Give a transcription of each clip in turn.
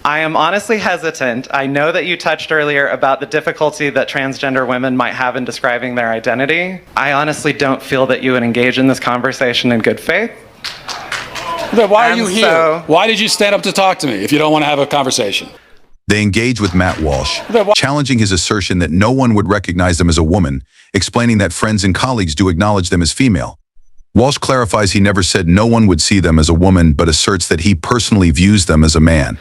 I am honestly hesitant. I know that you touched earlier about the difficulty that transgender women might have in describing their identity. I honestly don't feel that you would engage in this conversation in good faith. Then why are you here? Why did you stand up to talk to me if you don't want to have a conversation? They engage with Matt Walsh, challenging his assertion that no one would recognize them as a woman, explaining that friends and colleagues do acknowledge them as female. Walsh clarifies he never said no one would see them as a woman, but asserts that he personally views them as a man.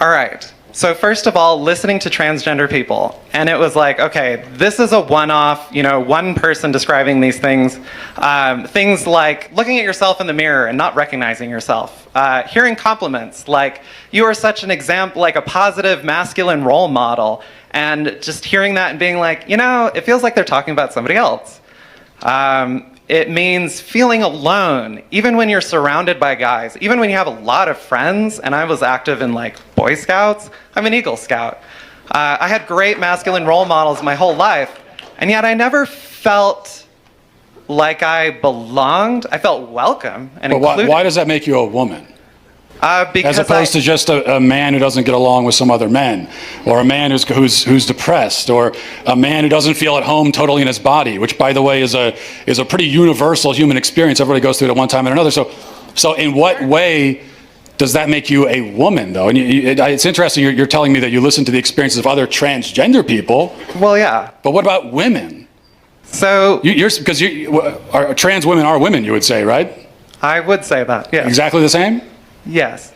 All right. So first of all, listening to transgender people, and it was like, okay, this is a one-off, one person describing these things. Things like looking at yourself in the mirror and not recognizing yourself. Hearing compliments like, you are such an example, like a positive masculine role model. And just hearing that and being like, it feels like they're talking about somebody else. It means feeling alone, even when you're surrounded by guys, even when you have a lot of friends. And I was active in Boy Scouts. I'm an Eagle Scout. I had great masculine role models my whole life, and yet I never felt like I belonged. I felt welcome and included. Why does that make you a woman? Because as opposed to just a man who doesn't get along with some other men, or a man who's depressed, or a man who doesn't feel at home totally in his body, which, by the way, is a pretty universal human experience. Everybody goes through it at one time or another. So in what way does that make you a woman, though? And it's interesting you're telling me that you listen to the experiences of other transgender people. Well, yeah. But what about women? So because trans women are women, you would say, right? I would say that. Yeah. Exactly the same? Yes.